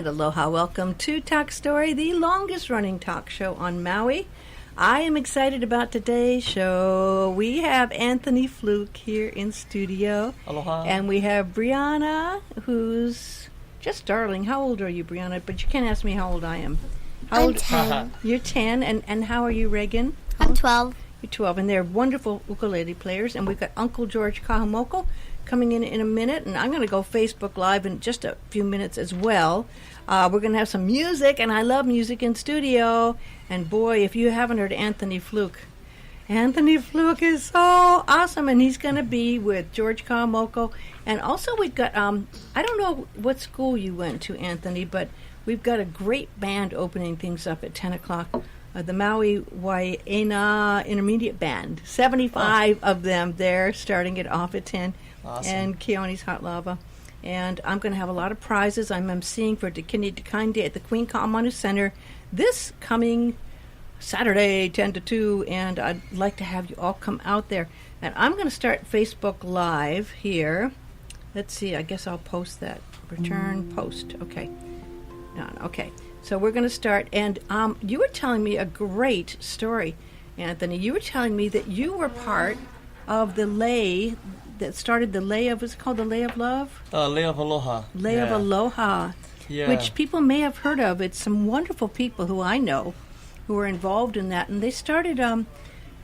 And aloha, welcome to Talk Story, the longest running talk show on Maui. I am excited about today's show. We have Anthony Pfluke here in studio. Aloha. And we have Briana, who's just darling. How old are you, Briana? But you can't ask me how old I am. How I'm old? 10. You're 10, and how are you, Reagan? I'm 12. You're 12, and they're wonderful ukulele players. And we've got Uncle George Kahumoku coming in a minute, and I'm going to go Facebook Live in just a few minutes as well. We're going to have some music, and I love music in studio. And boy, if you haven't heard Anthony Pfluke is so awesome, and he's going to be with George Kahumoku. And also we've got, I don't know what school you went to, Anthony, but we've got a great band opening things up at 10 o'clock. The Maui Waiena Intermediate Band. 75 of them there, starting it off at 10. Awesome. And Keone's Hot Lava. And I'm going to have a lot of prizes. I'm emceeing for Kidney Da Kine Day at the Queen Ka'amanu Center this coming Saturday, 10 to 2. And I'd like to have you all come out there. And I'm going to start Facebook Live here. Let's see. I guess I'll post that. Return post. Okay. Done. Okay. So we're going to start. And you were telling me a great story, Anthony. You were telling me that you were part of the lay that started the Lay of, what's it called, the Lay of Love? Lay of Aloha. Lay of Aloha, which people may have heard of. It's some wonderful people who I know who are involved in that. And they started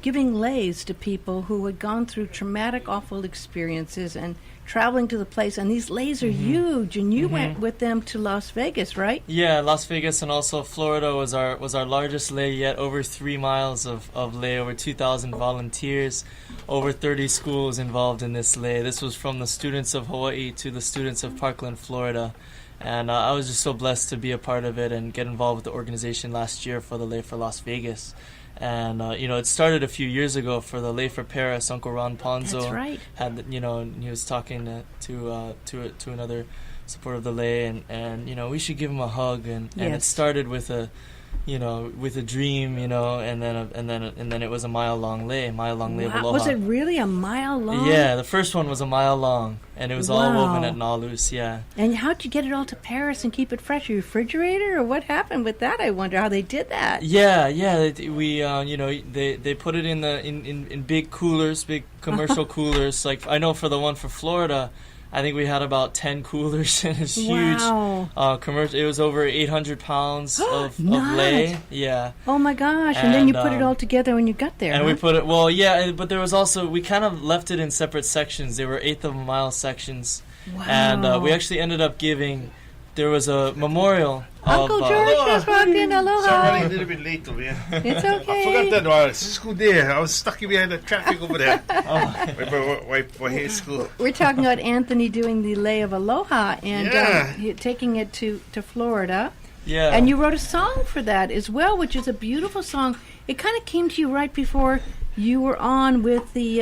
giving lays to people who had gone through traumatic, awful experiences and traveling to the place. And these lays are huge. And you went with them to Las Vegas, right? Yeah, Las Vegas and also Florida was our largest lay yet. Over 3 miles of lay, over 2,000 volunteers, over 30 schools involved in this lay. This was from the students of Hawaii to the students of Parkland, Florida. And I was just so blessed to be a part of it and get involved with the organization last year for the Lay for Las Vegas. And, it started a few years ago for the Lay for Paris. Uncle Ron Ponzo That's right. had, and he was talking to another supporter of the Lay, and we should give him a hug. And it started with a dream, and then it was a mile-long lay of Aloha. Was it really a mile long? Yeah, the first one was a mile long, and it was all woven at Naulus, yeah. And how'd you get it all to Paris and keep it fresh? A refrigerator, or what happened with that? I wonder how they did that. Yeah, we, they put it in big coolers, big commercial coolers. Like, I know for the one for Florida, I think we had about 10 coolers, and it's huge. Commercial. It was over 800 pounds of lay. Yeah. Oh my gosh! And then you put it all together when you got there. And we put it. Well, yeah, but there was also, we kind of left it in separate sections. They were 1/8 of a mile sections. Wow. And we actually ended up giving. There was a memorial. Uncle George just walked in. Aloha. Sorry, a little bit late over here. It's okay. I forgot that it's school day. I was stuck behind the traffic over there. We're here at school. We're talking about Anthony doing the Lay of Aloha and taking it to Florida. Yeah. And you wrote a song for that as well, which is a beautiful song. It kind of came to you right before you were on with the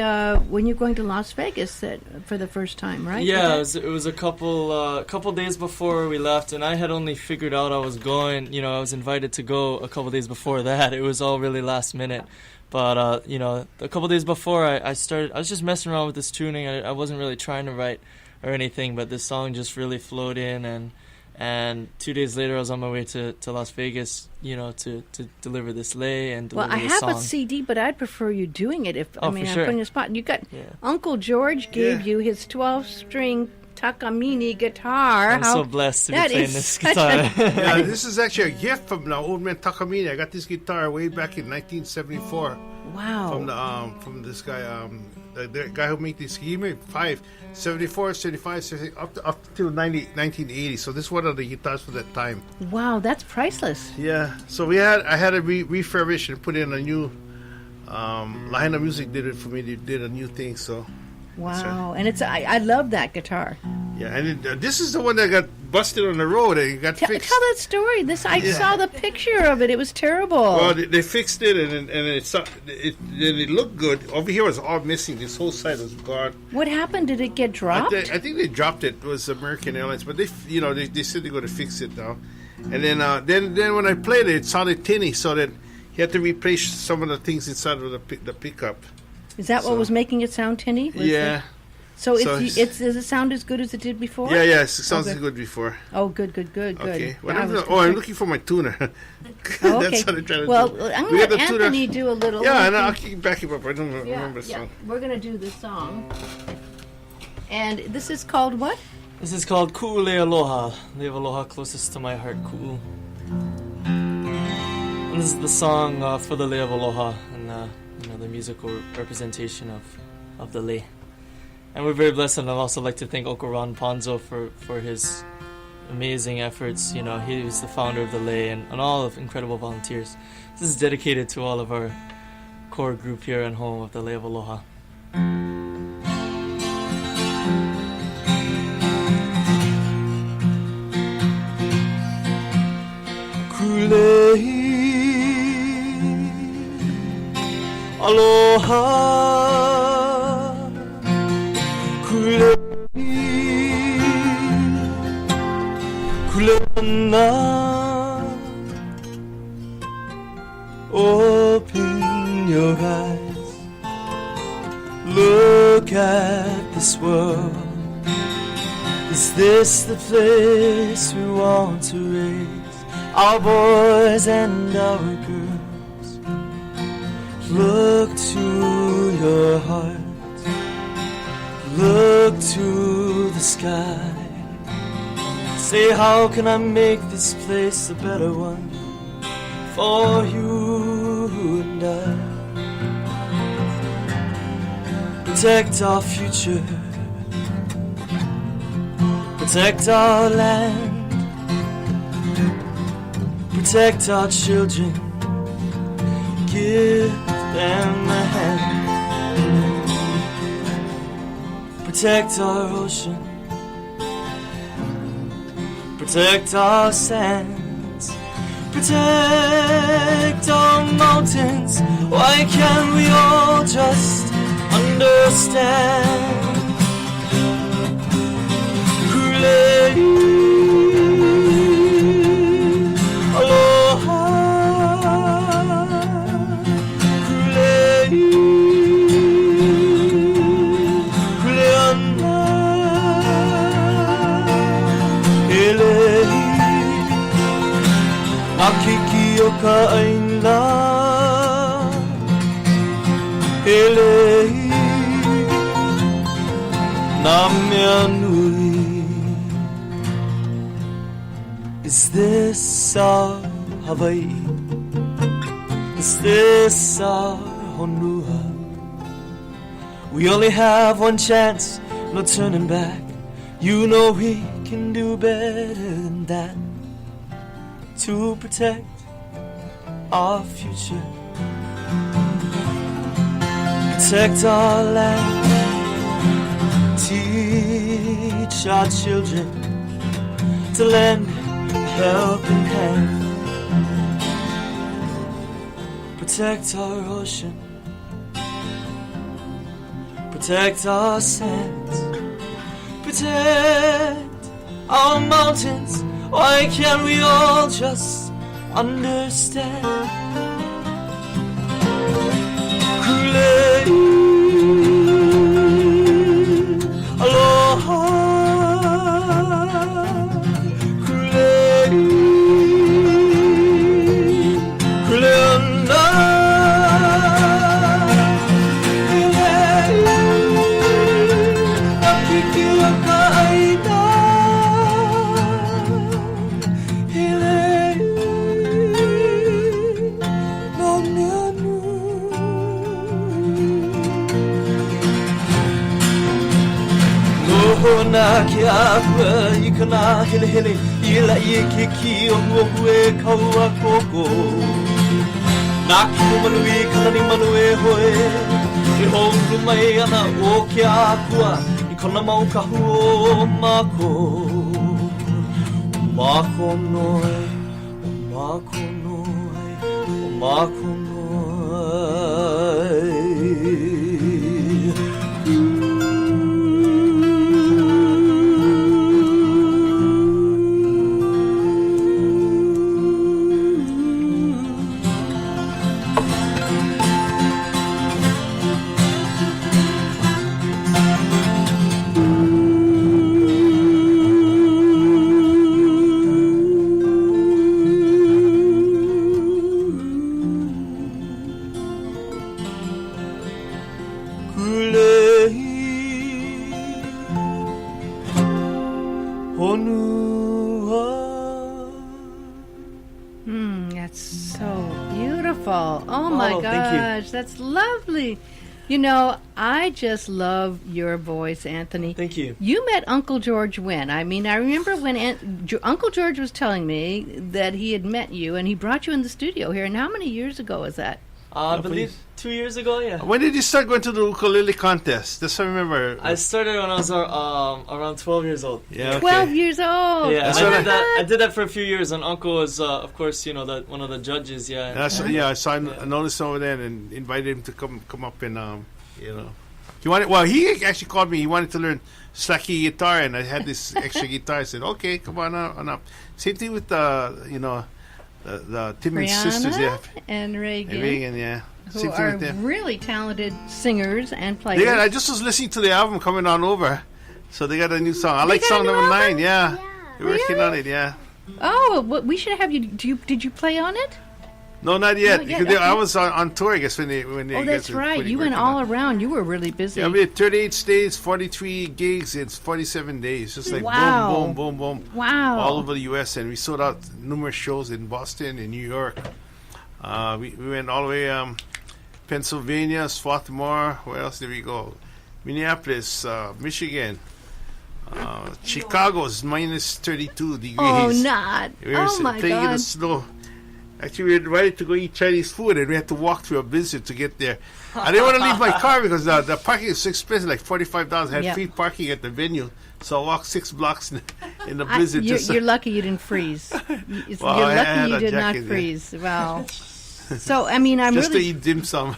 when you're going to Las Vegas for the first time, right? Yeah, it was a couple days before we left, and I had only figured out I was going. I was invited to go a couple days before that. It was all really last minute, but a couple days before I started, I was just messing around with this tuning. I wasn't really trying to write or anything, but this song just really flowed in, and 2 days later I was on my way to Las Vegas, to deliver this lay and deliver Well, I this have song. a CD, but I'd prefer you doing it. For I'm sure. putting a spot. You got Uncle George gave you his 12-string Takamine guitar. I'm so blessed to be playing this guitar. Yeah, this is actually a gift from the old man Takamine. I got this guitar way back in 1974. Wow. From this guy, the guy who made this. He made 74, 75, 76, up to 1980. So this is one of the guitars for that time. Wow, that's priceless. Yeah. So I had to refurbish and put in a new. Lahaina Music did it for me. They did a new thing. So. Wow, and I love that guitar. Yeah, and this is the one that got busted on the road and got fixed. Tell that story. I saw the picture of it. It was terrible. Well, they fixed it and it looked good. Over here was all missing. This whole side was gone. What happened? Did it get dropped? I think they dropped it. It was American Airlines, but they said they're going to fix it now. And then when I played it sounded tinny, so that he had to replace some of the things inside of the pickup. Is that what was making it sound tinny? Yeah. So So does it sound as good as it did before? Yeah, it sounds Okay. good before. Oh, good. Okay. What I I'm was I'm looking for my tuner. Oh, That's okay. what I'm trying to Well, do. I'm We going to got let the tuner. Anthony do a little. Yeah, and I'll keep back him up. I don't Yeah, remember the song. We're going to do the song. And this is called what? This is called Ku'ule Aloha. Leave aloha closest to my heart, Ku'u. And this is the song for the lei of aloha and the musical representation of the lei. And we're very blessed, and I'd also like to thank Okoran Ponzo for his amazing efforts. He was the founder of the lei and all of incredible volunteers. This is dedicated to all of our core group here and home of the lei of aloha. Kulei aloha, kulei kulena. Open your eyes, look at this world. Is this the place we want to raise our boys and our girls? Look to your heart, look to the sky. Say, how can I make this place a better one for you and I? Protect our future, protect our land, protect our children, give them a hand. Protect our ocean, protect our sands, protect our mountains. Why can't we all just understand? Aloha, kuleana, elehi, akiki o ka aina, elehi, na mea nui. Is this our Hawaii? Is this our Honua? We only have one chance, no turning back. You know we can do better than that. To protect our future, protect our land, teach our children to lend helping hand. Protect our ocean, protect our sands, protect our mountains. Why can't we all just understand? Kulei aloha, na ki akua I kana hele hele I la I ke ki o hue kaua koko na ki o manu I kalani manu e hoe I houru mai ana o ke akua I kona mau kahu o mako mako noi mako noi mako noi beautiful. Oh my Oh, thank gosh, that's lovely. You know, I just love your voice, Anthony. Thank you. You met Uncle George when? I mean, I remember when Uncle George was telling me that he had met you and he brought you in the studio here. And how many years ago was that? I believe 2 years ago, yeah. When did you start going to the ukulele contest? Just I remember. I started when I was around 12 years old. Yeah, okay. 12 years old. Yeah, That's I what did that. I did that for a few years, and Uncle was, of course, you know, one of the judges. Yeah. I saw him, I noticed over there and invited him to come up and you know, he wanted. Well, he actually called me. He wanted to learn slacky guitar, and I had this extra guitar. I said, "Okay, come on up." Same thing with you know, the thmin sisters, yeah, and Reagan. and Reagan, yeah. Who Same thing are with them. really talented singers and players. Yeah, I just was listening to the album coming on over, so they got a new song. I like got a song new number album? 9. Yeah, Yeah. we're working on it. Yeah. Oh, well, we should have you. Did you play on it? No, not yet. Not yet, Because I okay. was on tour, I guess, when they. Oh, that's right. You went all around. You were really busy. Yeah, I mean, 38 states, 43 gigs in 47 days. Just like Wow. boom, boom, boom, boom. Wow. All over the U.S. And we sold out numerous shows in Boston, in New York. We went all the way Pennsylvania, Swarthmore. Where else did we go? Minneapolis, Michigan. Chicago's minus 32 degrees. Oh, not. We were Oh, my playing in the God. snow. Actually, we were ready to go eat Chinese food, and we had to walk through a blizzard to get there. I didn't want to leave my car because the parking is so expensive, like $45. I had Yeah. free parking at the venue, so I walked 6 blocks in the blizzard. You're lucky you didn't freeze. Well, You're I lucky had you a did not jacket, yeah. freeze. Wow. So, I mean, I'm just really... to eat dim sum.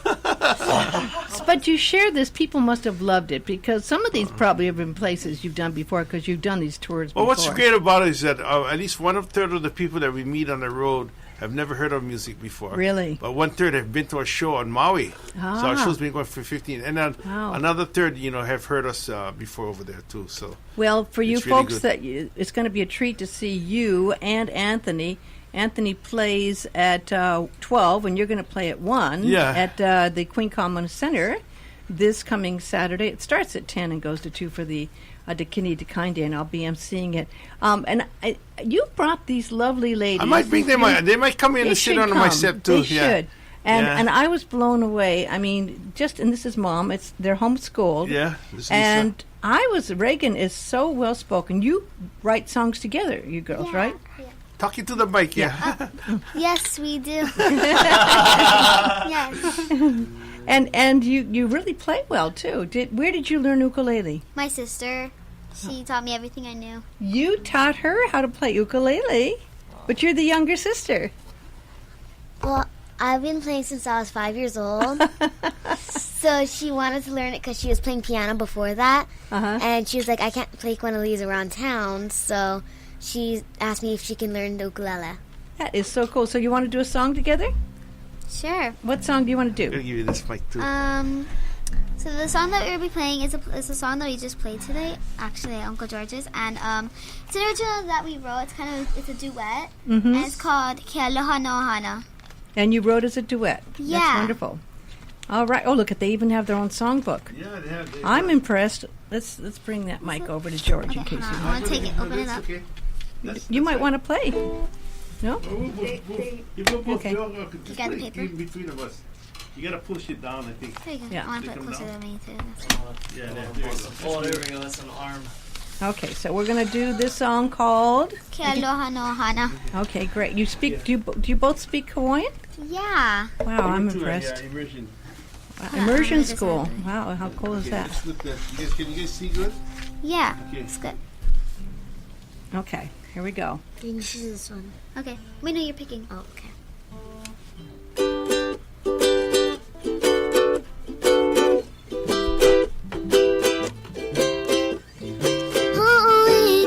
But you share this, people must have loved it because some of these probably have been places you've done before because you've done these tours Well, before. what's great about it is that at least 1/3 of the people that we meet on the road have never heard of music before. Really? But 1/3 have been to a show on Maui. So our Ah. show's been going for 15. And then Wow. another third, have heard us before over there, too. So Well, for you It's really folks, good. it's going to be a treat to see you and Anthony. Anthony plays at 12, and you're going to play at 1 Yeah. at the Queen Common Center this coming Saturday. It starts at 10 and goes to 2 for the Kidney Da Kine Day, and I'll be emceeing it. You brought these lovely ladies. I might bring them on. They might come in They and sit should on my come. set, too. They Yeah. should. And Yeah. and I was blown away. I mean, and this is Mom. They're homeschooled. Yeah. this is, And Reagan is so well spoken. You write songs together, you girls, Yeah. right? talking to the mic, yeah. Yes, we do. Yes. And you really play well too. Where did you learn ukulele? My sister, she taught me everything I knew. You taught her how to play ukulele, but you're the younger sister. Well, I've been playing since I was 5 years old. So she wanted to learn it because she was playing piano before that. Uh-huh. And she was like, I can't play ukulele around town. So she asked me if she can learn the ukulele. That is so cool. So you want to do a song together? Sure. What song do you want to I'm do? going to give you this mic, too. So the song that we'll be playing is a song that we just played today, actually at Uncle George's, and it's an original that we wrote. It's a duet, Mm-hmm. and it's called Ke Aloha No Hana. And you wrote as a duet. That's Yeah. wonderful. All right. Oh, look, they even have their own songbook. Yeah, they have. I'm impressed. Let's bring that mic over to George in Okay, case hold you on. I want to take it, open it up. Okay. You might want to play. No? Okay. Okay. You got the paper? In between of us. You got to push it down, I think. There you go. Yeah. I want to put it Take them closer down. to me too. That's Yeah, there Oh, there we go. That's an arm. Okay, so we're going to do this song called... Ke Aloha No Hana. Okay, great. You speak? Do you both speak Hawaiian? Yeah. Wow, I'm impressed. Yeah, immersion. Wow, Yeah, immersion I'm just school. happy. Wow, how cool is Okay, that? let's look at- Can you guys see good? Yeah. Okay. It's good. Okay, here we go. You can choose this one. Okay. Wait, no, you're picking. Oh, okay. No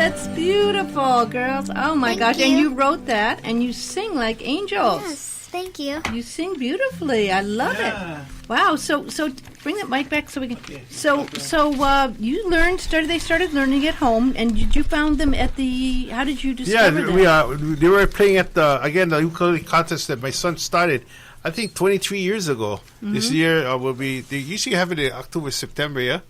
that's beautiful, girls. Oh my Thank gosh! And you. you wrote that, and you sing like angels. Yes, thank you. You sing beautifully. I love it. Wow. So bring that mic back so we can. So you they started learning at home, and you found them at the. How did you discover them? They were playing at the ukulele contest that my son started. I think 23 years ago. This year they usually have it in October, September. Yeah,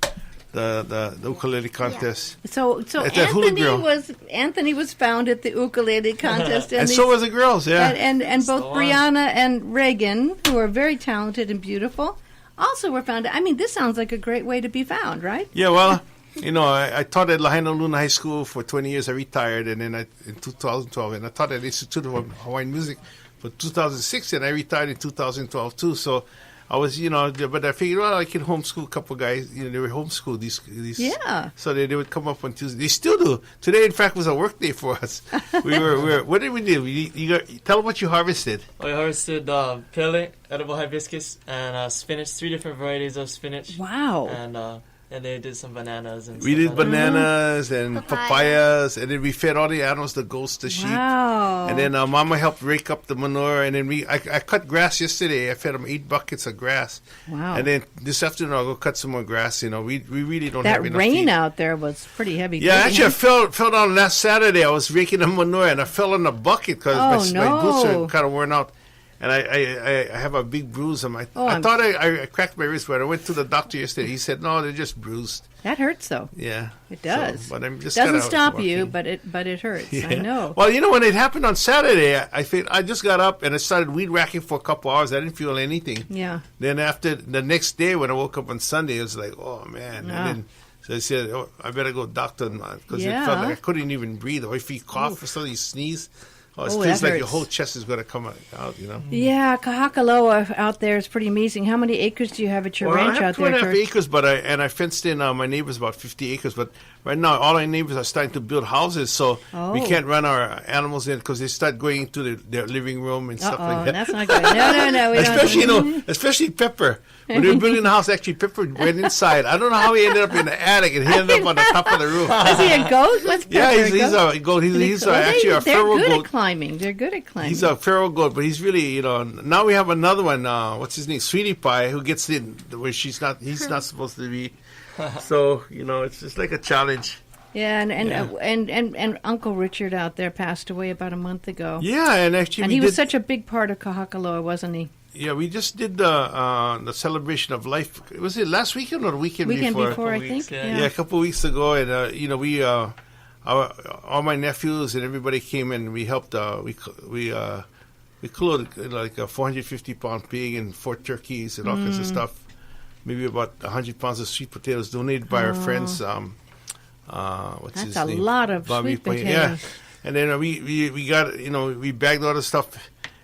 the ukulele contest. So At that hula girl. Anthony was found at the ukulele contest, And so was the girls. Yeah. and both Still on. Briana and Reagan, who are very talented and beautiful, also were found. I mean, this sounds like a great way to be found, right? Yeah, well, I taught at Lahaina Luna High School for 20 years. I retired, and then in 2012, and I taught at the Institute of Hawaiian Music for 2006, and I retired in 2012 too. So I was, but I figured, well, I can homeschool a couple guys. They were homeschooled. These. Yeah. So they would come up on Tuesday. They still do. Today, in fact, was a work day for us. We were. What did we do? Tell them what you harvested. I harvested pele, edible hibiscus, and spinach. 3 different varieties of spinach. Wow. And they did some bananas and We stuff did like that. bananas and papayas, and then we fed all the animals, the goats, the sheep. Wow. And then Mama helped rake up the manure, and then I cut grass yesterday. I fed them 8 buckets of grass. Wow. And then this afternoon I'll go cut some more grass. We really don't That have enough rain feed. out there was pretty heavy. Yeah, duty, actually I huh? fell down last Saturday. I was raking the manure, and I fell in the bucket because Oh, my boots no. are kind of worn out. And I have a big bruise on my. Oh, I thought I cracked my wrist, but I went to the doctor yesterday. He said no, they're just bruised. That hurts, though. Yeah, It does. So, but I'm just Doesn't kinda stop you, walking. but it hurts. Yeah. I know. Well, when it happened on Saturday, I just got up and I started weed whacking for a couple hours. I didn't feel anything. Yeah. Then after the next day, when I woke up on Sunday, it was like, oh man. Yeah. And then so I said, I better go doctor because Yeah. it felt like I couldn't even breathe. Or if you cough or something, you sneeze. Oh, it Oh, feels that like your hurts. whole chest is going to come out. Yeah, Kahakaloa out there is pretty amazing. How many acres do you have at your Well, ranch I have out there, 2.5 George? acres, but I fenced in my neighbors about 50 acres. But right now, all our neighbors are starting to build houses, so we Oh. can't run our animals in because they start going into their living room and stuff like that. That's not good. No, we Especially, don't. especially Pepper. When they were building the house, actually, Pepper went inside. I don't know how he ended up in the attic, and he ended up on the top of the roof. Is he a goat? What's Yeah, Pepper, he's a goat. He's actually a they're feral good goat. at climbing. They're good at climbing. He's a feral goat, but he's really, now we have another one. What's his name? Sweetie Pie, who gets in where he's not supposed to be. So it's just like a challenge. Yeah, and Uncle Richard out there passed away about a month ago. Yeah, and actually, And we he was did, such a big part of Kahakaloa, wasn't he? Yeah, we just did the celebration of life. Was it last weekend or the weekend Before, I Couple think. weeks, Yeah, a couple of weeks ago, and we all my nephews and everybody came in. We helped. We killed like a 450-pound pig and 4 turkeys and all kinds of stuff. Maybe about 100 pounds of sweet potatoes donated by our friends. What's That's his a name? lot of Bobby sweet Payne. potatoes. Yeah, and then we got we bagged all the stuff,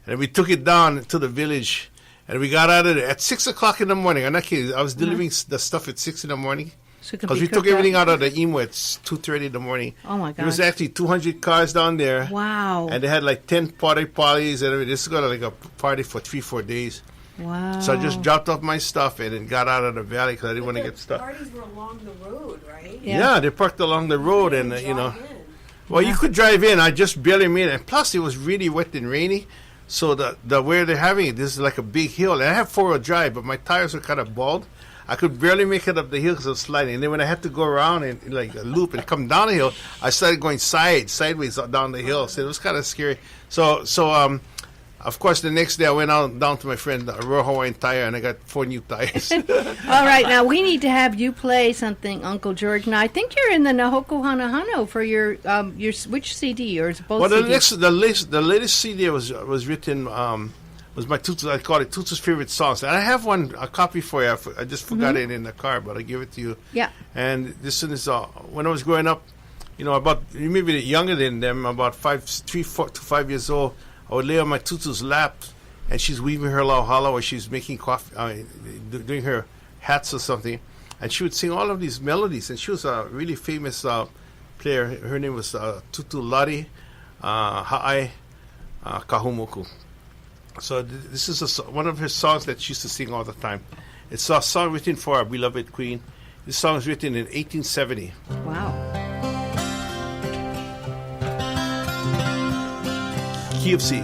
and we took it down to the village, and we got out of there at 6 o'clock in the morning. I'm not kidding. I was delivering the stuff at 6 in the morning. So it could Because be we took cooked everything up. out of the emo at 2:30 in the morning. Oh, my There was gosh. actually 200 cars down there. Wow. And they had like 10 parties and everything. This is going to like a party for 3-4 days. Wow. So I just dropped off my stuff and then got out of the valley because I didn't want to get stuck. Parties were along the road, right? Yeah, they parked along the road and, Drive in. Well, you could drive in. I just barely made it. And plus, it was really wet and rainy. So the where they're having it, this is like a big hill. And I have 4-wheel drive, but my tires are kind of bald. I could barely make it up the hill because I was sliding. And then when I had to go around and like a loop and come down the hill, I started going sideways down the hill. So it was kind of scary. So of course, the next day I went down to my friend Royal Hawaiian Tire and I got 4 new tires. All right, now we need to have you play something, Uncle George. Now I think you're in the Nahoku Hanahano for your which CD or is it both Well, CDs? the latest CD was written was my Tutu's. I call it Tutu's favorite songs, and I have a copy for you. I just forgot it in the car, but I give it to you. Yeah. And this one is when I was growing up, about maybe younger than them, about 3, 4 to 5 years old. I would lay on my Tutu's lap, and she's weaving her lauhala, or she's making coffee, doing her hats or something, and she would sing all of these melodies. And she was a really famous player. Her name was Tutu Lari Ha'ai Kahumoku. So this is one of her songs that she used to sing all the time. It's a song written for our beloved queen. This song was written in 1870. Wow. key of C.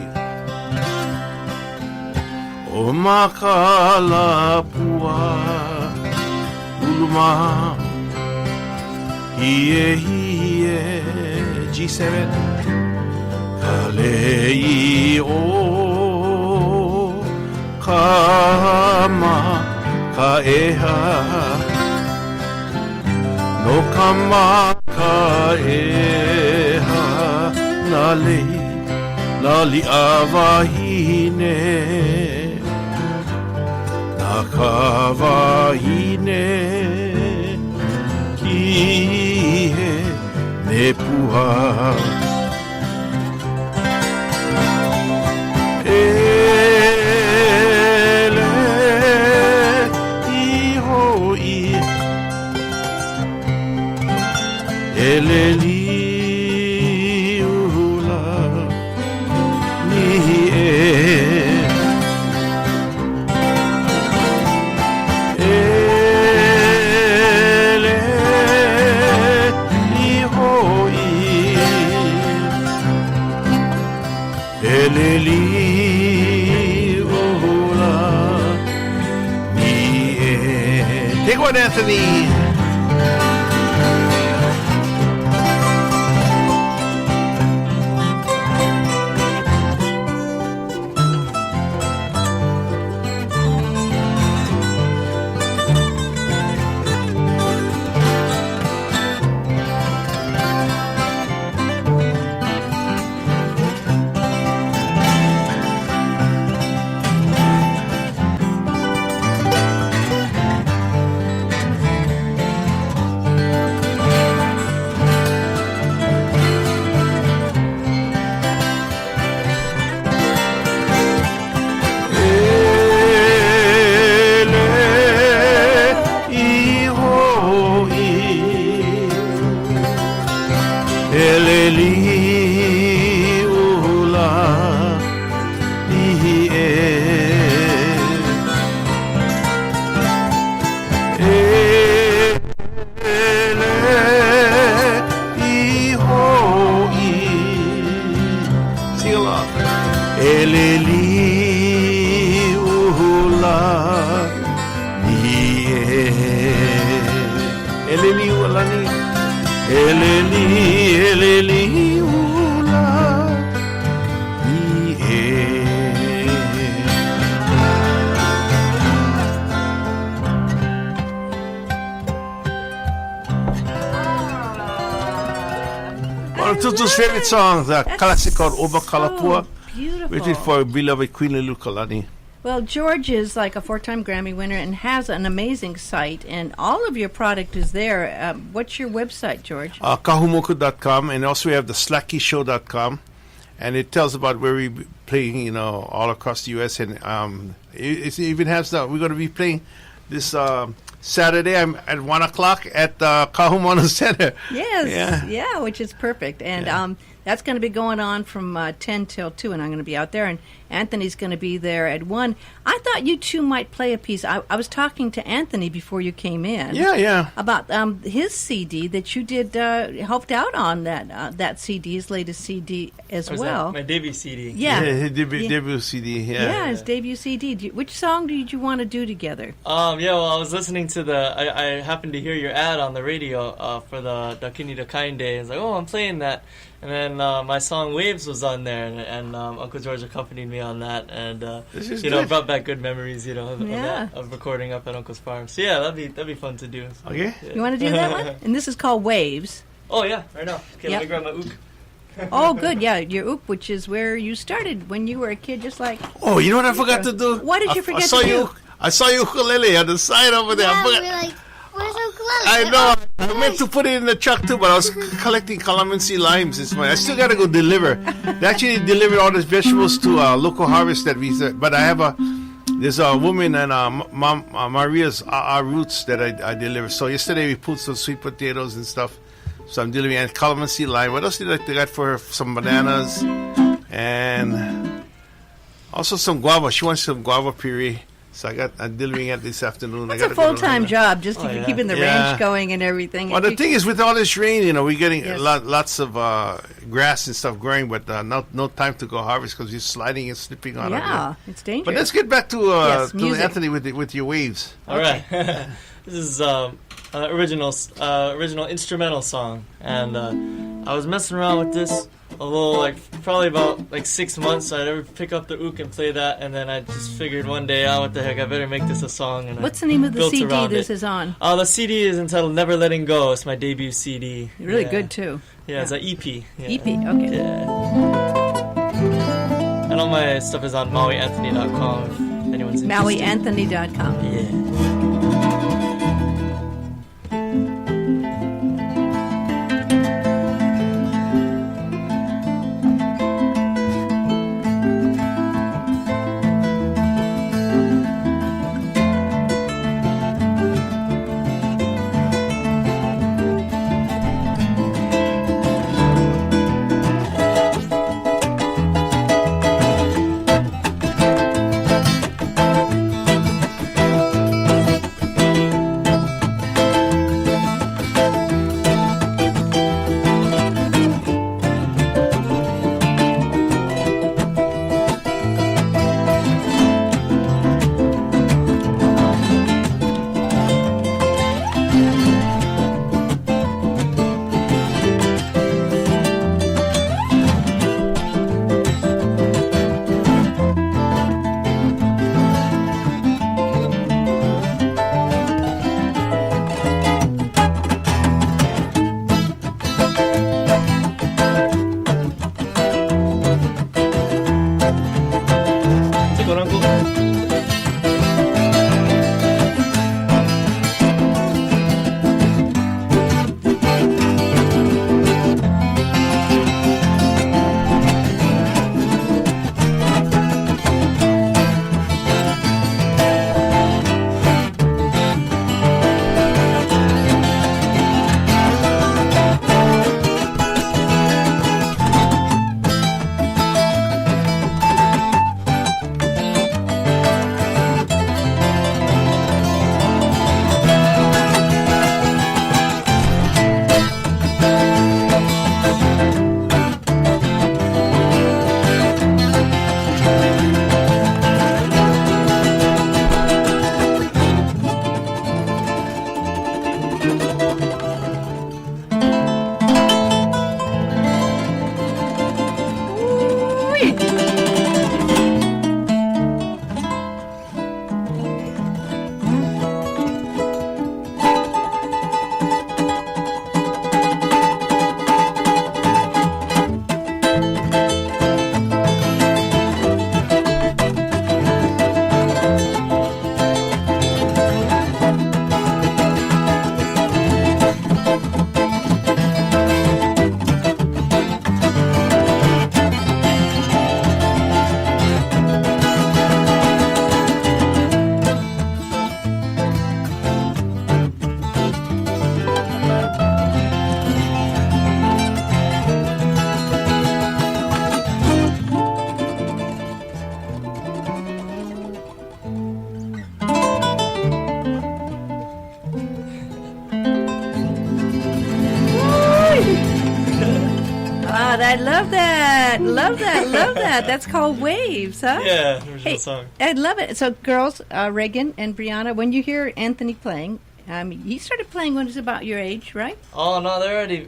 O makalapua uluma hie G7 kalei o kama kaeha no kama kaeha lali avahine nakavahine kihe nepuha ele ihoi eleliula ni Take one, Anthony. Sing along. One of Tutu's favorite songs, a classic called Oba Kalapua, Beautiful. written for beloved Queen Lelukalani. Well, George is like a 4-time Grammy winner and has an amazing site, and all of your product is there. What's your website, George? Kahumoku.com, and also we have the slackyshow.com, and it tells about where we're playing, all across the U.S., and it even has we're going to be playing this Saturday at 1 o'clock at Kahumoku Center. Yes, yeah, which is perfect. And that's going to be going on from 10 till 2, and I'm going to be out there, and Anthony's going to be there at 1. I thought you two might play a piece. I was talking to Anthony before you came in. Yeah. About his CD that you did, helped out on that CD, his latest CD as well. My debut CD. Yeah. His debut CD, Yeah, his debut CD. Which song did you want to do together? Well, I was listening to I happened to hear your ad on the radio for the Kidney Da Kine Day. I was like, oh, I'm playing that. And then my song Waves was on there, and Uncle George accompanied me on that, and brought back good memories, of recording up at Uncle's farm. So yeah, that'd be fun to do. Okay. Yeah. You want to do that one? And this is called Waves. Oh yeah, right now. Okay, Yep. let me grab my ook. Oh, good. Yeah, your ook, which is where you started when you were a kid, just like. Oh, you know what I forgot to do? What did you forget to do? I saw your ukulele on the side over there. Yeah, I we forgot- were like, where's ukulele? I know. I meant to put it in the truck too, but I was collecting calamansi limes this morning. I still got to go deliver. They actually delivered all these vegetables to local harvest that we. But I have there's a woman and Maria's roots that I deliver. So yesterday we put some sweet potatoes and stuff. So I'm delivering and calamansi lime. What else did I get for her? Some bananas and also some guava. She wants some guava puree. So I'm delivering it this afternoon. That's a full-time job, just Oh, yeah. keeping the Yeah. ranch going and everything. Well, the thing is, with all this rain, we're getting Yes. lots of grass and stuff growing, but no time to go harvest because you're sliding and slipping on it. yeah, it's dangerous. But let's get back to Yes, to music. Anthony with your waves. All right. This is original instrumental song, and I was messing around with this a little, probably about 6 months. So I'd ever pick up the ook and play that, and then I just figured one day, what the heck, I better make this a song. And What's the name of the built CD around this it. is on? The CD is entitled "Never Letting Go." It's my debut CD. Really Yeah. good too. Yeah, it's an EP. Yeah. EP, okay. Yeah. And all my stuff is on MauiAnthony.com if anyone's interested. MauiAnthony.com. Yeah. Take one, Uncle. I love that. Love that. Love that. That's called Waves, huh? Yeah, original Hey, song. I love it. So, girls, Reagan and Briana, when you hear Anthony playing, he started playing when he was about your age, right? Oh no, they're already.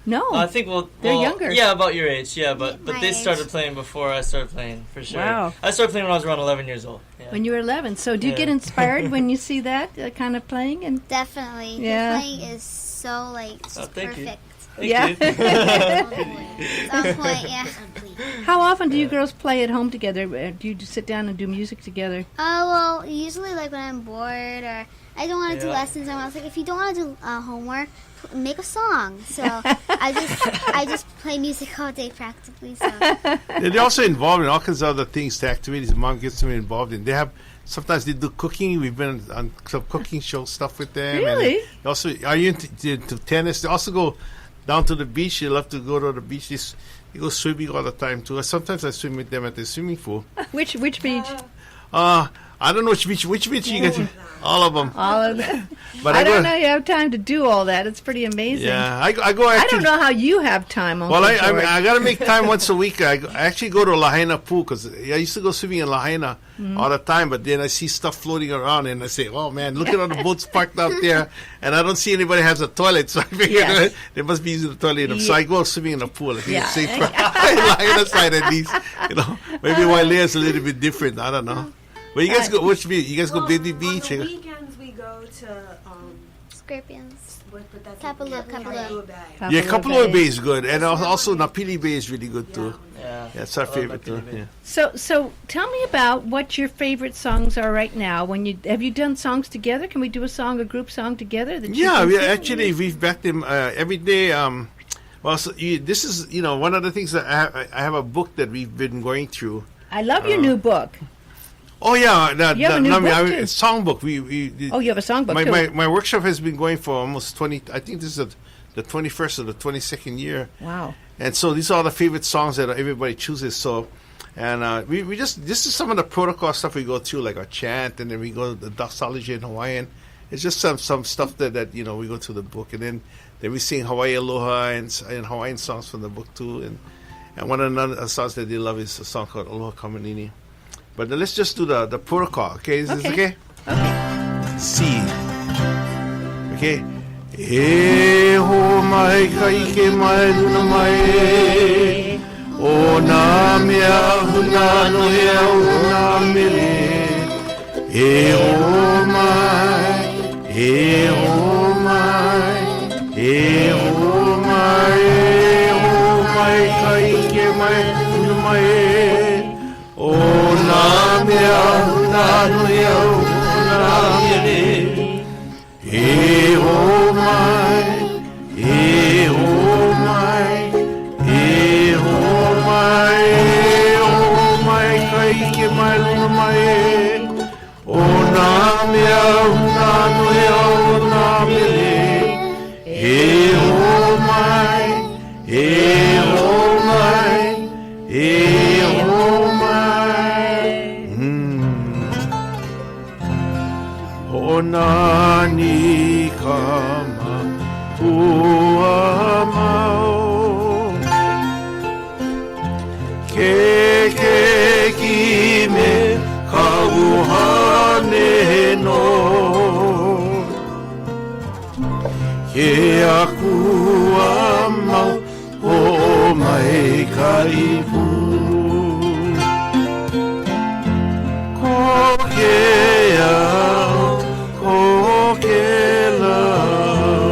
No. I think They're younger. Yeah, about your age. Yeah, but My they age. started playing before I started playing for sure. Wow. I started playing when I was around 11 years old. Yeah. When you were 11. So, do you Yeah. get inspired when you see that kind of playing? And Definitely. Yeah. The playing is so just thank you. perfect. Thank Yeah. you. It's on point, yeah. How often do you girls play at home together? Do you just sit down and do music together? Well, usually like when I'm bored or I don't want to do Yeah. lessons, I was like, if you don't want to do homework, make a song. So I just play music all day practically. So They're also involved in all kinds of other things, the activities mom gets them involved in. They have sometimes they do cooking. We've been on some cooking show stuff with them. And Really? they also, are you into tennis? They also go down to the beach. They love to go to the beach. They go swimming all the time too. Sometimes I swim with them at the swimming pool. Which beach? I don't know which beach you guys. All of them. All of them. But I don't know you have time to do all that. It's pretty amazing. Yeah, I go. I Actually, don't know how you have time, Uncle well, George. I got to make time once a week. I actually go to Lahaina pool because I used to go swimming in Lahaina all the time. But then I see stuff floating around, and I say, "Oh man, look at all the boats parked out there," and I don't see anybody has a toilet. So I figure Yes. they must be using the toilet. So I go swimming in the pool. I think Yeah. it's safer. Lahaina side at least, Maybe Wailea's a little bit different. I don't know. But you guys go. Which beach? You guys go Baby Beach? On the weekends we go to Scorpions. but that's Kapalua, Kapalua. Bay. Yeah, Kapalua Bay is good, and also Napili Bay is really good too. Yeah, That's our I love favorite Napili too. Bay. Yeah. So tell me about what your favorite songs are right now. Have you done songs together? Can we do a group song together? That you Yeah, can we sing? actually we've backed them every day. This is one of the things that I have a book that we've been going through. I love your new book. Oh yeah, You have a new book, too. songbook. Oh, you have a songbook too. my workshop has been going for almost 20. I think this is the 21st or the 22nd year. Wow. And so these are the favorite songs that everybody chooses. So, and we just this is some of the protocol stuff we go through, like our chant, and then we go to the doxology in Hawaiian. It's just some stuff that we go through the book, and then we sing Hawaii Aloha and Hawaiian songs from the book too. And one of the songs that they love is a song called Aloha Kamanini. But let's just do the protocol, okay? Is this okay? Okay. C. Okay. E ho mai kai ke mai luna mai o na mea huna no e au na mele e ho mai e ho mai e ho mai kai ke mai luna mai o na mea huna no e au na mele e ho mai e ho mai e ho mai kai ke mai luna mai o na mea huna no e au na mele e ho mai e ho mai e ho mai o na ni kama ua mau ke ki me kauhane no ke aku a mau o mai kaipu ko ke au ko ke lau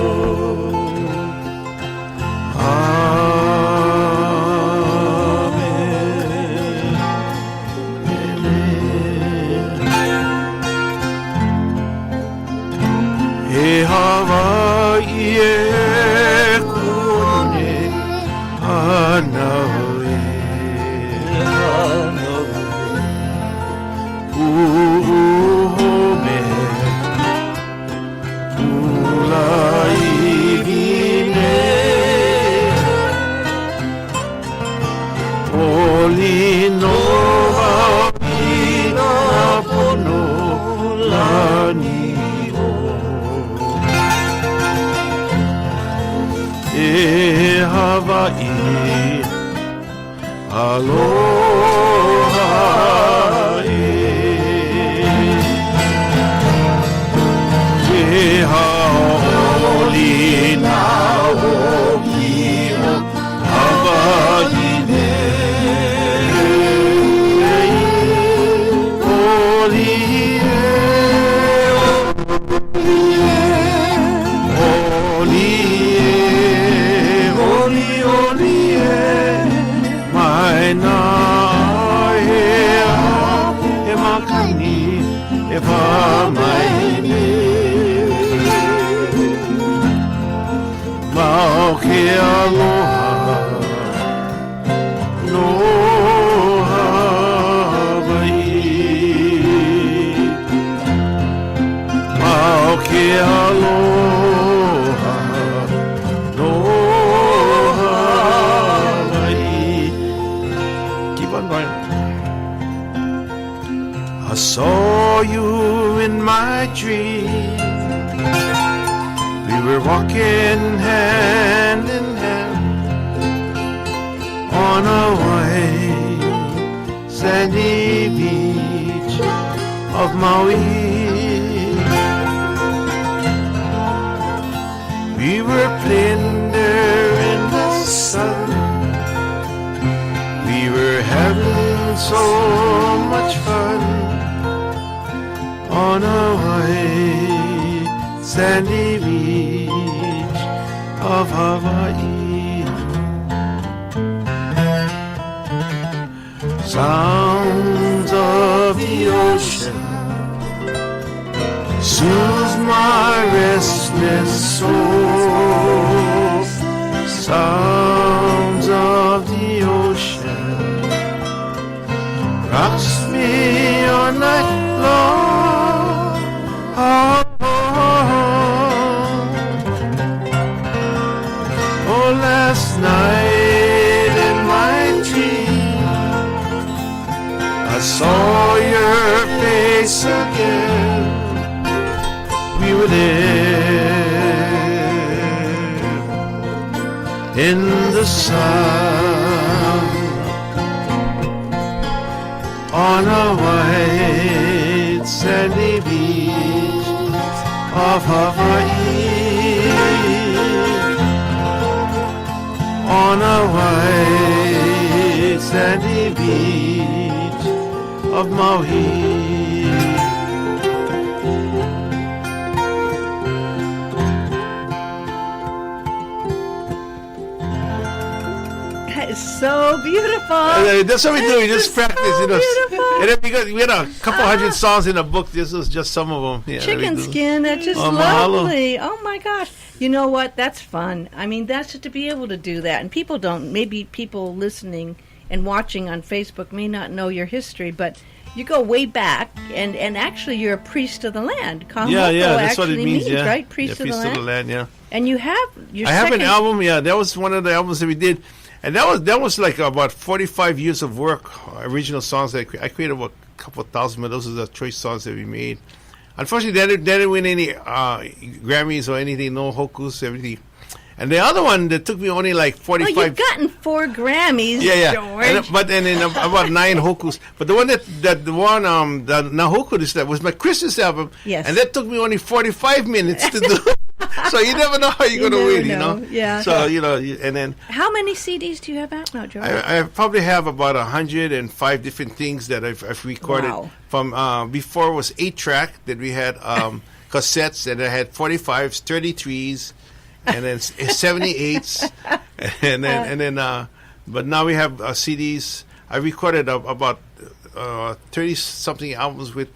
e Hawaii e kone hanaue uhume ulaihine olino haina pono lani e Hawaii aloha e haoli na hoki o Hawaii Aloha, no Hawaii. Mauke aloha, no Hawaii. Keep on going. I saw you in my dream. We were walking hand in hand on a white sandy beach of Maui. We were playing there in the sun. We were having so much fun on a white sandy beach of Hawaii. Sounds of the ocean soothes my restless soul. Sounds of the ocean rocks me all night long. Oh, oh, last night in my dream I saw your face again. We were there in the sun on a white sandy beach of Hawaii. On a white sandy beach of Maui. That is so beautiful. That's what we do. We just practice, you know. Beautiful. And then we had a couple hundred songs in the book. This was just some of them. Yeah, Chicken skin, that's just Oh, mahalo. lovely. Oh my gosh. You know what? That's fun. I mean, that's just to be able to do that. And people don't, maybe people listening and watching on Facebook may not know your history, but you go way back, and actually you're a priest of the land. Kahumoku Yeah, that's what it actually means, yeah. right? Priest, Yeah, of the land. yeah. And you have your I have second an album, yeah. That was one of the albums that we did. And that was like about 45 years of work, original songs. That I created about a couple of thousand, but those are the choice songs that we made. Unfortunately, they didn't win any Grammys or anything, no hokus, everything. And the other one that took me only like 45. Well, you've gotten 4 Grammys, Yeah. George. And then about 9 hokus. But the one the Nahoku that was my Christmas album. Yes. And that took me only 45 minutes to do. So you never know how you're going to never win, you know? Yeah. So, and then How many CDs do you have out now, George? I probably have about 105 different things that I've recorded. Wow. From before it was 8-track that we had cassettes, and I had 45s, 33s, and then 78s, and then but now we have CDs. I recorded about 30 something albums with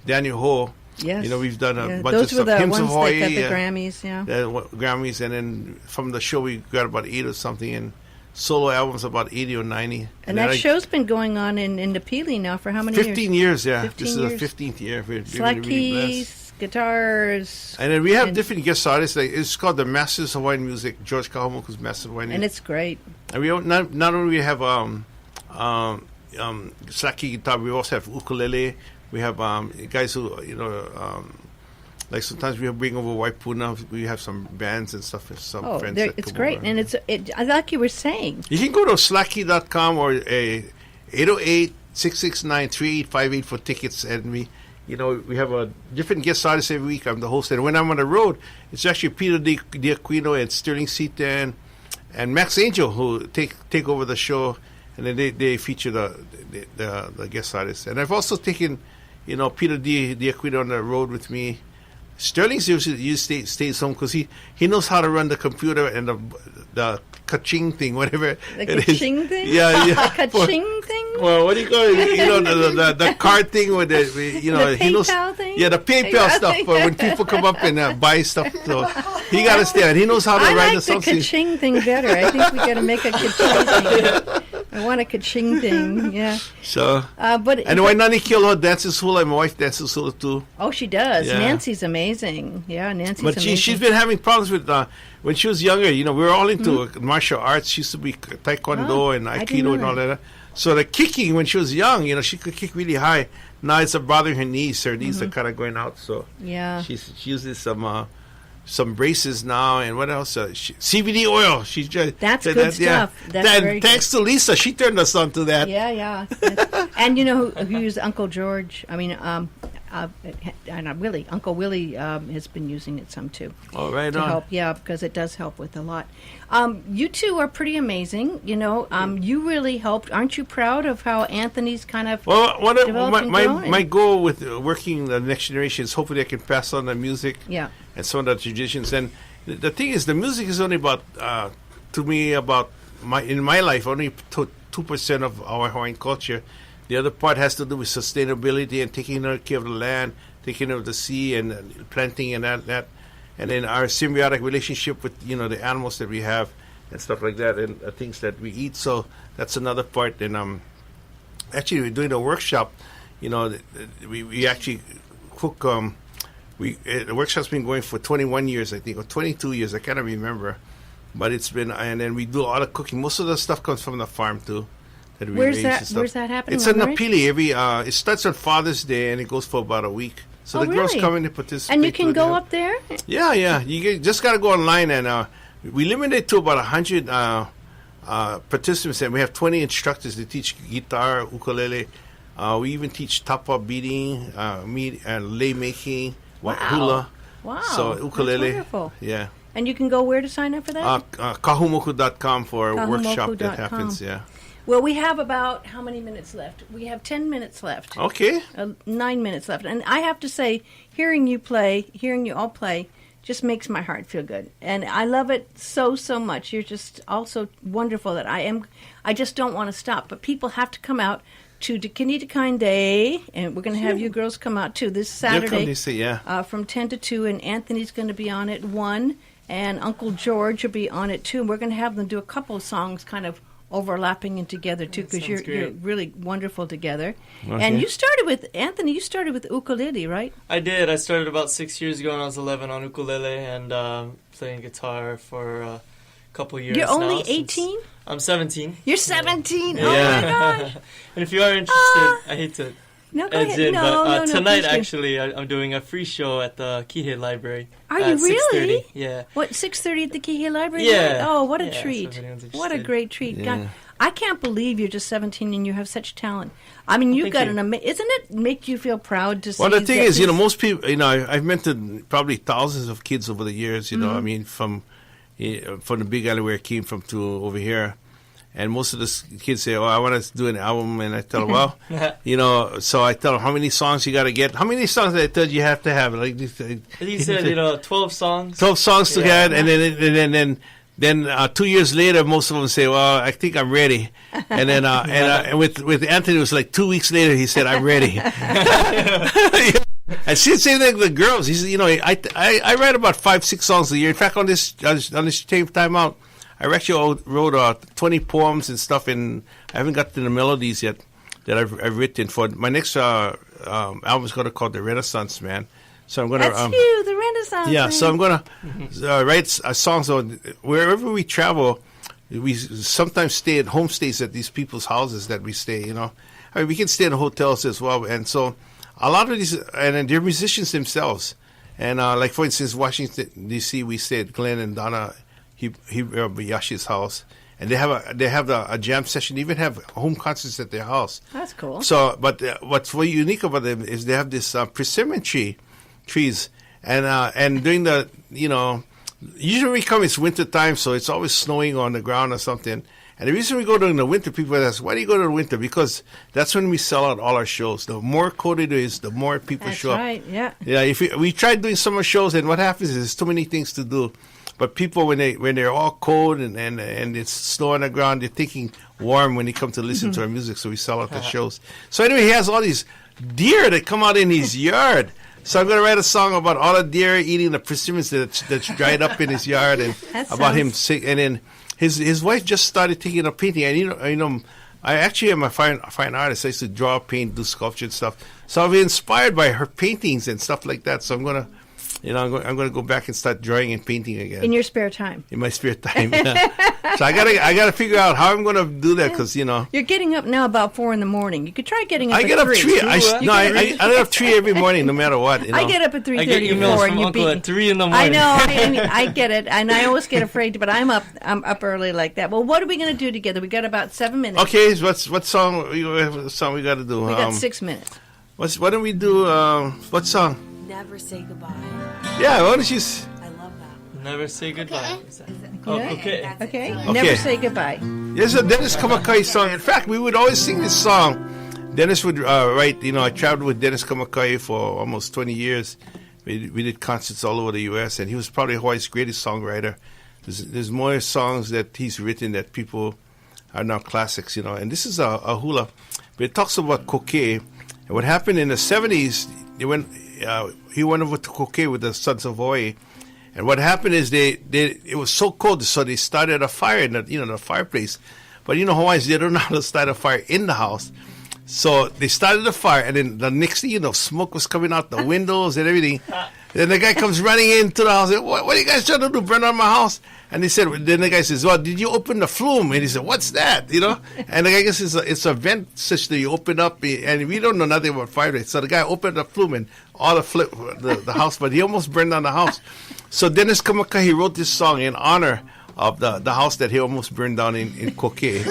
Daniel Ho. Yes. You know, we've done a bunch Those of were stuff. the Hymns ones of Hawaii, that got the Grammys, yeah. Grammys, and then from the show we got about 8 or something, and solo albums about 80 or 90. And that show's been going on in the Peely now for how many 15 years, yeah. 15 this years. is the 15th year. We're Slide really blessed. keys, guitars. And then we have different guest artists. Like, it's called the Masters of Hawaiian Music, George Kahumoku's Masters of Hawaiian And Music. it's great. And we not only have slide key guitar, we also have ukulele. We have guys who, like sometimes we bring over Waipuna. We have some bands and stuff. Some friends that it's come great. over. And like you were saying. You can go to slackkey.com or 808-669-3858 for tickets. And we have a different guest artist every week. I'm the host. And when I'm on the road, it's actually Peter Da Kine and Sterling Seaton and Max Angel who take over the show. And then they feature the guest artists. And I've also taken, Peter Da Kine on the road with me. Sterling usually stays home because he knows how to run the computer and the ka-ching thing, whatever The it is. ka-ching thing? Yeah. The ka-ching thing? Well, what do you call it? The card thing with the he knows. PayPal thing? Yeah, the PayPal stuff for when people come up and buy stuff. So he got to stay. And he knows how to I run like the the something. ka-ching thing better. I think we got to make a ka-ching thing. I want a ka-ching thing, yeah. So And Wainani Kilo dances hula. My wife dances hula too. Oh, she does. Yeah. Nancy's amazing. Yeah, Nancy's But amazing. she's been having problems with when she was younger. We were all into martial arts. She used to be taekwondo and I didn't know aikido and all that. So the kicking when she was young, she could kick really high. Now it's bothering her knees. Her knees are kind of going out. So Yeah. she uses some braces now, and what else? CBD oil. She's just That's good stuff. That's very thanks to Lisa, she turned us on to that. Yeah. And you know who's Uncle George? I mean, and Willie. Uncle Willie has been using it some too. Oh, right to on. help. Yeah, because it does help with a lot. You two are pretty amazing. You really helped. Aren't you proud of how Anthony's kind of developed and grown? My goal with working the next generation is hopefully I can pass on the music. Yeah. And some of the traditions. And the thing is, the music is only about, to me, in my life, only 2% of our Hawaiian culture. The other part has to do with sustainability and taking care of the land, taking care of the sea, and planting and that. And then our symbiotic relationship with, the animals that we have and stuff like that, and things that we eat. So that's another part. And actually, we're doing a workshop. We actually cook. The workshop's been going for 21 years, I think, or 22 years. I can't remember, but it's been. And then we do all the cooking. Most of the stuff comes from the farm too. That we raise and stuff. Where's that happening? It's in Napili. It starts on Father's Day and it goes for about a week. So the girls come in and participate. And you can go up there. Yeah. Just got to go online, and we limit it to about 100 participants, and we have 20 instructors that teach guitar, ukulele. We even teach tapa beating, lei making. Hula. Wow. So ukulele. That's wonderful. Yeah. And you can go where to sign up for that? Kahumoku.com for a workshop that happens. Yeah. Well, we have about how many minutes left? We have 10 minutes left. Okay. 9 minutes left. And I have to say, hearing you all play, just makes my heart feel good. And I love it so much. You're just also wonderful that I just don't want to stop. But people have to come out to Kidney Da Kine Day, and we're going to have you girls come out too this Saturday from 10 to 2, and Anthony's going to be on at 1, and Uncle George will be on it too, and we're going to have them do a couple of songs kind of overlapping and together too, because you're really wonderful together. Okay. And you started with ukulele, right? I did. I started about 6 years ago when I was 11 on ukulele and playing guitar for a couple years. You're only now, 18? I'm 17. You're 17. Yeah. Oh my gosh. And if you are interested, I hate to No, go ahead. It, no, but tonight, please do. actually, I'm doing a free show at the Kihei Library. Are you really? 6:30. Yeah. What, 6:30 at the Kihei Library? Yeah. Oh, what a Yeah, treat. so if anyone's What a interested. great treat. Yeah. God, I can't believe you're just 17 and you have such talent. I mean, you've Thank got you. an amazing... Isn't it make you feel proud to see... Well, the thing that is, these- most people, I've mentored probably thousands of kids over the years, I mean, from the Big Island where I came from to over here. And most of the kids say, I want to do an album. And I tell them, well, so I tell them, how many songs you got to get? How many songs did I tell you have to have? Like this, He said, 12 songs. 12 songs to Yeah. get. And then 2 years later, most of them say, well, I think I'm ready. And then and with Anthony, it was like 2 weeks later, he said, I'm ready. And she same thing with the girls. He said, I write about 5-6 songs a year. In fact, on this same time out, I actually wrote 20 poems and stuff, and I haven't got to the melodies yet that I've written for my next album is going to call The Renaissance Man. So I'm going to That's you, the Renaissance. yeah. Man. So I'm going to write songs on wherever we travel. We sometimes stay at homestays at these people's houses that we stay. I mean, we can stay in hotels as well, and so a lot of these and they're musicians themselves. And like for instance, Washington D.C., we stay at Glenn and Donna Bayashi's house, and they have a jam session. They even have home concerts at their house. That's cool. So, but what's very unique about them is they have this persimmon trees, and during the usually we come it's winter time, so it's always snowing on the ground or something. And the reason we go during the winter, people ask, why do you go during the winter? Because that's when we sell out all our shows. The more cold it is, the more people That's show up. right, yeah. Yeah, if we tried doing summer shows, and what happens is there's too many things to do. But people, when they're all cold and it's snow on the ground, they're thinking warm when they come to listen to our music. So we sell out the shows. So anyway, he has all these deer that come out in his yard. So I'm going to write a song about all the deer eating the persimmons that's dried up in his yard, and That about him sounds- sick. And then his wife just started taking up painting. And I actually am a fine artist. I used to draw, paint, do sculpture and stuff. So I've been inspired by her paintings and stuff like that. So I'm going to I'm going to go back and start drawing and painting again In your spare time. in my spare time. So I gotta figure out how I'm going to do that because You're getting up now about 4 in the morning. You could try getting up I at get up 3. 3. I get up 3 every morning, no matter what. I get up at I get 3:30 or emails 4, from and you Uncle beat at me. 3 in the I morning. know, I get it, and I always get afraid, but I'm up early like that. Well, what are we going to do together? We got about 7 minutes. Okay, so what song we got to do? We got 6 minutes. Why don't we do what song? Never say goodbye. Yeah, why don't you? I love that. Never say goodbye. Yeah. Okay. That's it. Okay? Yeah. Never say goodbye. There's a Dennis Kamakai song. In fact, we would always sing this song. Dennis would write. I traveled with Dennis Kamakai for almost 20 years. We did concerts all over the U.S. and he was probably Hawaii's greatest songwriter. There's more songs that he's written that people are now classics. And this is a hula, but it talks about Koke. And what happened in the 70s, he went over to Koke with the Sons of Hawaii. And what happened is it was so cold, so they started a fire in the fireplace. But Hawaiians, they don't know how to start a fire in the house. So they started the fire, and then the next thing smoke was coming out the windows and everything. Then the guy comes running into the house. What are you guys trying to do? Burn down my house? And then the guy says, well, did you open the flume? And he said, what's that? And the guy guess it's a vent system you open up, and we don't know nothing about fire. So the guy opened the flume and all the house, but he almost burned down the house. So Dennis Kamakai, he wrote this song in honor of the house that he almost burned down in Koke.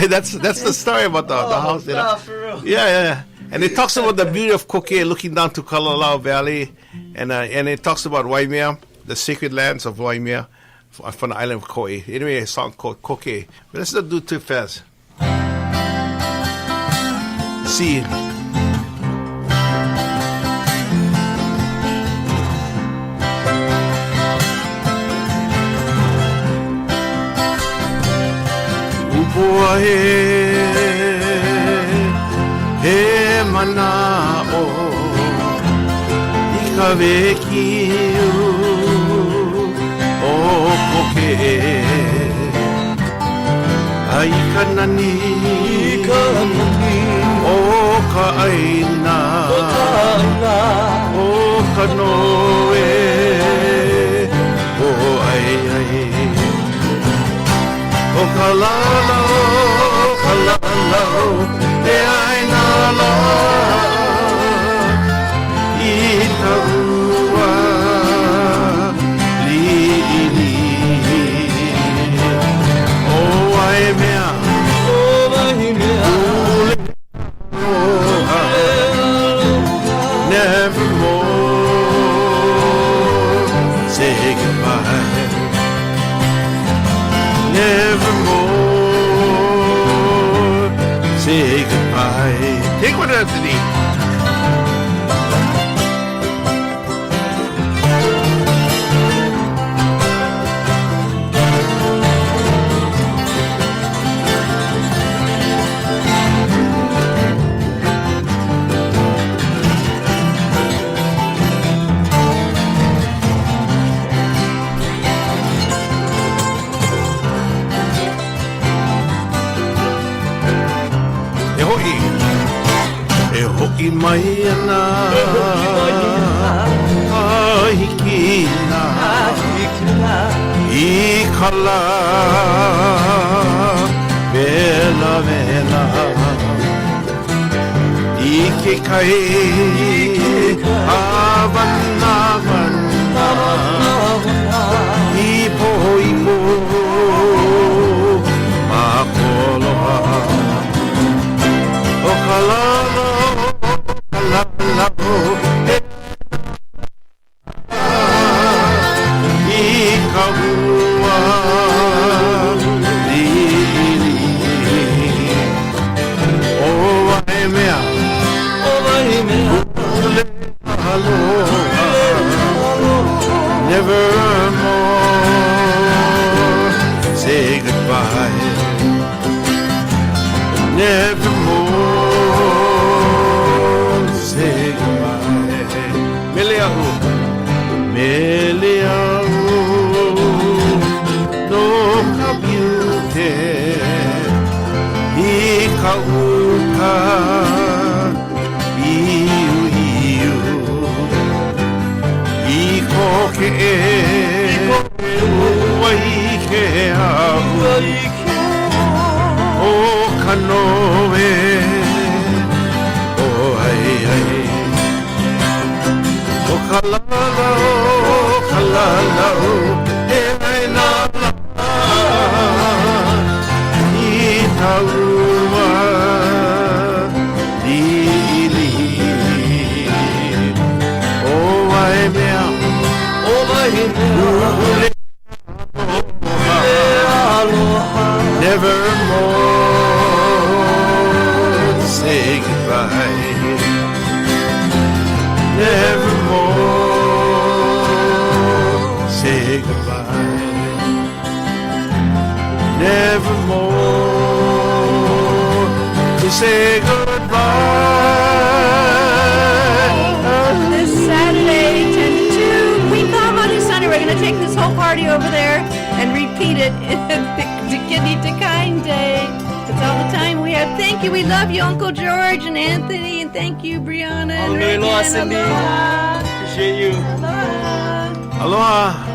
That's the story about the house. Nah, for real. Yeah. And it talks about the beauty of Koke looking down to Kalalau Valley. And it talks about Waimea, the sacred lands of Waimea from the island of Kauai. Anyway, a song called Koke. But let's not do it too fast. See. He mana'o I ka wekiu o Koke ai ka nani o ka aina o ka noe o ai o ka lalau te aina la I ka ua li'ili o Waimea ule aloha nevermore say goodbye nevermore say goodbye. Take one, Anthony. E ho'i mai ana kahikina I kala vela I ke kai avana I po'i makoloha O kalalo I ka ua li'ili O Waimea ule aloha nevermore say goodbye nevermore say goodbye Meleahu no ka beauty I ka uka iu I waike au o kanoe o ai ai o kalala o e ai na I taua lili o ai mea o mai ule nevermore say goodbye nevermore say goodbye nevermore to say goodbye This Saturday, 10 to 2, Queen Kahumoku Sunday. We're going to take this whole party over there and repeat it to Kidney Da Kine Day. That's all the time we have. Thank you. We love you, Uncle George and Anthony. And thank you, Briana and Reagan. Aloha, Cindy. Aloha. Appreciate you. Aloha. aloha